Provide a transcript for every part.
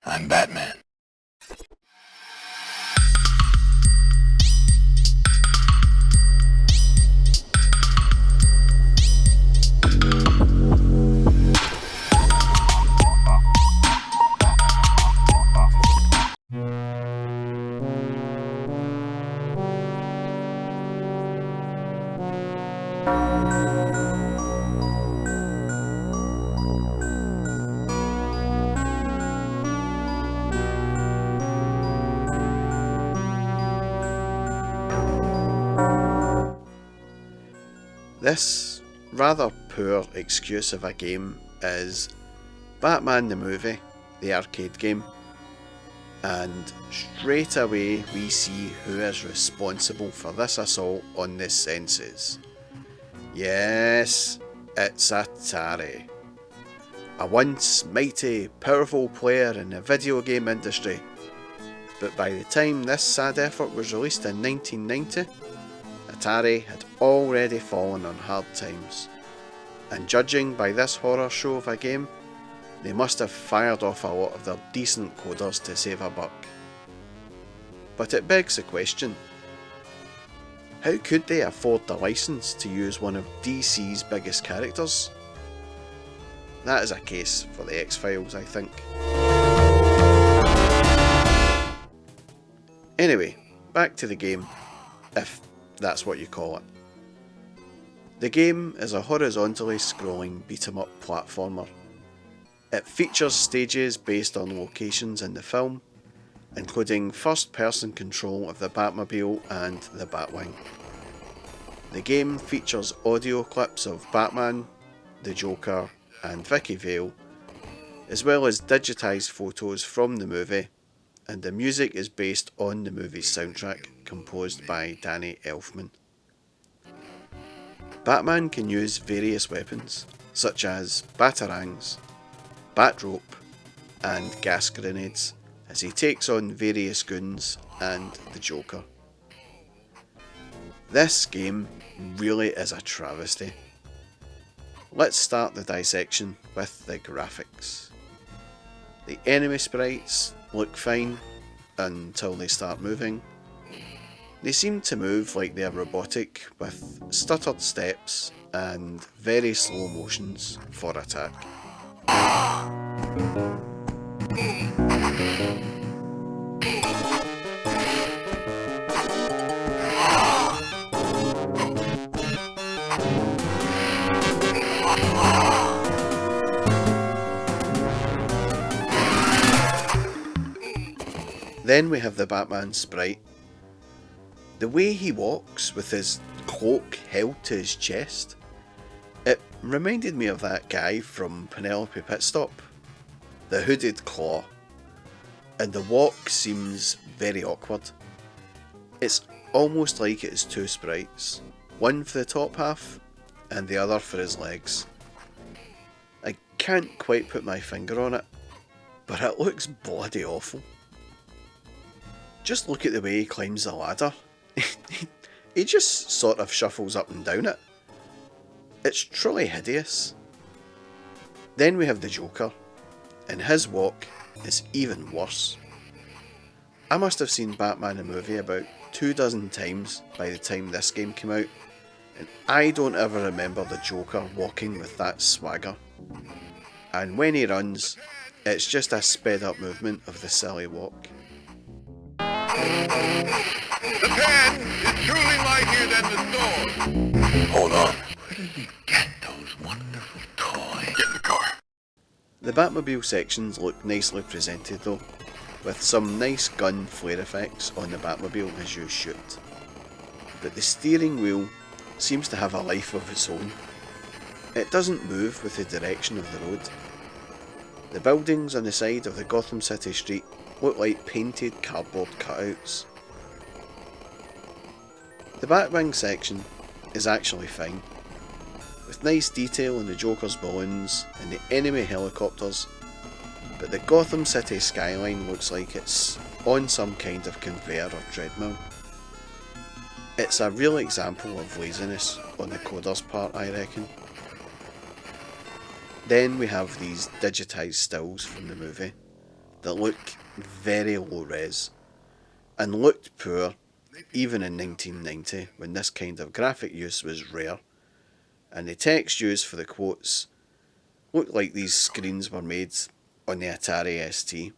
I'm Batman. This rather poor excuse of a game is Batman the movie, the arcade game, and straight away we see who is responsible for this assault on the senses. Yes, it's Atari. A once mighty, powerful player in the video game industry, but by the time this sad effort was released in 1990, Atari had already fallen on hard times, and judging by this horror show of a game, they must have fired off a lot of their decent coders to save a buck. But it begs the question, how could they afford the license to use one of DC's biggest characters? That is a case for the X-Files, I think. Anyway, back to the game, if that's what you call it. The game is a horizontally scrolling beat-em-up platformer. It features stages based on locations in the film, including first-person control of the Batmobile and the Batwing. The game features audio clips of Batman, the Joker and Vicky Vale, as well as digitised photos from the movie, and the music is based on the movie's soundtrack, composed by Danny Elfman. Batman can use various weapons, such as batarangs, bat rope, and gas grenades, as he takes on various goons and the Joker. This game really is a travesty. Let's start the dissection with the graphics. The enemy sprites look fine until they start moving. They seem to move like they are robotic, with stuttered steps and very slow motions for attack. Then we have the Batman sprite. The way he walks with his cloak held to his chest, it reminded me of that guy from Penelope Pitstop, the hooded claw, and the walk seems very awkward. It's almost like it is two sprites, one for the top half and the other for his legs. I can't quite put my finger on it, but it looks bloody awful. Just look at the way he climbs the ladder. He just sort of shuffles up and down it. It's truly hideous. Then we have the Joker, and his walk is even worse. I must have seen Batman the movie about 24 times by the time this game came out, and I don't ever remember the Joker walking with that swagger. And when he runs, it's just a sped up movement of the silly walk. The pen is truly mightier than the sword. Hold on. Where did we get those wonderful toys? Get in the car. The Batmobile sections look nicely presented though, with some nice gun flare effects on the Batmobile as you shoot. But the steering wheel seems to have a life of its own. It doesn't move with the direction of the road. The buildings on the side of the Gotham City street look like painted cardboard cutouts. The Batwing section is actually fine, with nice detail in the Joker's balloons and the enemy helicopters, but the Gotham City skyline looks like it's on some kind of conveyor or treadmill. It's a real example of laziness on the coder's part, I reckon. Then we have these digitised stills from the movie. that look very low res and looked poor even in 1990 when this kind of graphic use was rare, and the text used for the quotes looked like these screens were made on the Atari ST.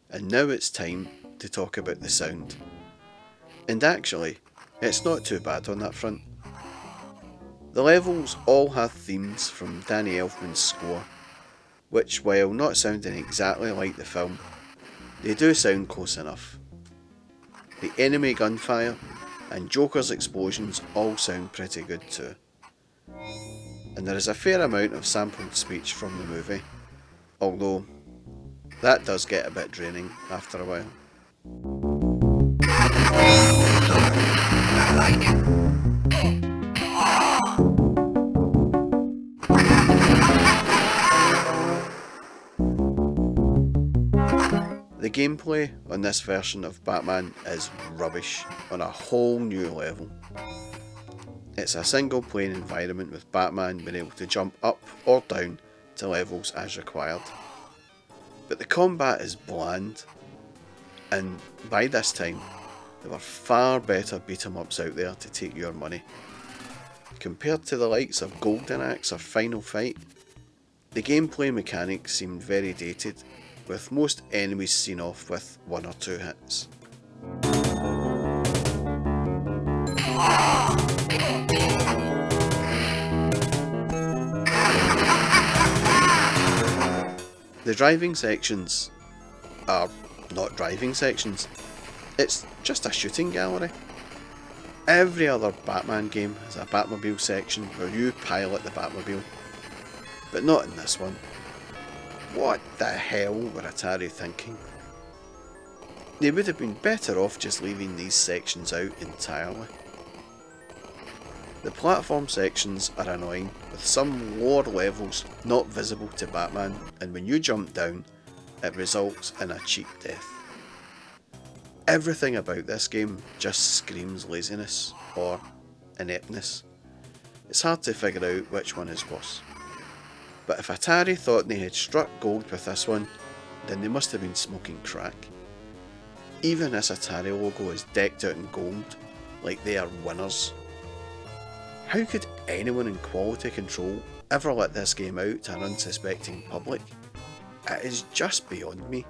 And now it's time to talk about the sound. And actually, it's not too bad on that front. The levels all have themes from Danny Elfman's score, which, while not sounding exactly like the film, they do sound close enough. The enemy gunfire and Joker's explosions all sound pretty good too. And there is a fair amount of sampled speech from the movie, although that does get a bit draining after a while. I like it. The gameplay on this version of Batman is rubbish on a whole new level. It's a single plane environment with Batman being able to jump up or down to levels as required. But the combat is bland, and by this time there were far better beat 'em ups out there to take your money. Compared to the likes of Golden Axe or Final Fight, the gameplay mechanics seemed very dated, with most enemies seen off with 1 or 2 hits. The driving sections are not driving sections, it's just a shooting gallery. Every other Batman game has a Batmobile section where you pilot the Batmobile, but not in this one. What the hell were Atari thinking? They would have been better off just leaving these sections out entirely. The platform sections are annoying, with some lower levels not visible to Batman, and when you jump down, it results in a cheap death. Everything about this game just screams laziness or ineptness. It's hard to figure out which one is worse. But if Atari thought they had struck gold with this one, then they must have been smoking crack. Even this Atari logo is decked out in gold, like they are winners. How could anyone in quality control ever let this game out to an unsuspecting public? It is just beyond me.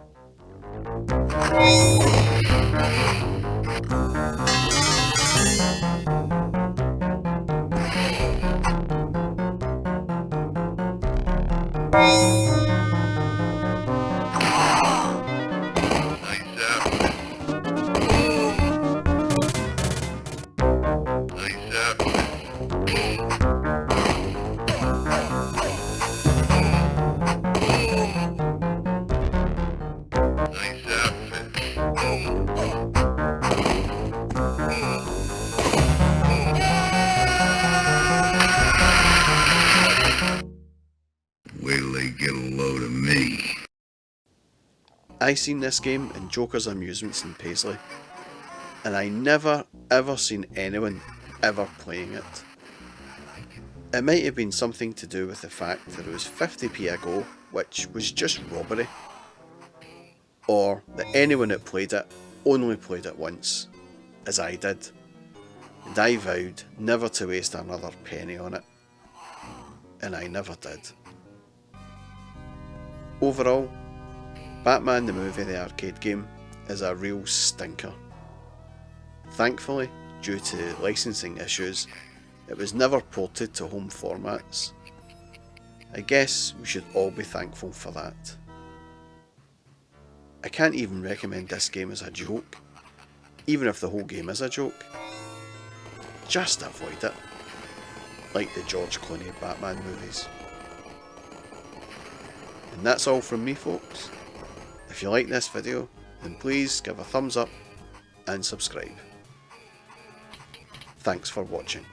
Wait till they get a load of me. I seen this game in Joker's Amusements in Paisley, and I never ever seen anyone ever playing it. It might have been something to do with the fact that it was 50p a go, which was just robbery, or that anyone that played it only played it once, as I did, and I vowed never to waste another penny on it, and I never did. Overall, Batman the movie, the arcade game, is a real stinker. Thankfully, due to licensing issues, it was never ported to home formats. I guess we should all be thankful for that. I can't even recommend this game as a joke, even if the whole game is a joke. Just avoid it, like the George Clooney Batman movies. And that's all from me, folks. If you like this video, then please give a thumbs up and subscribe. Thanks for watching.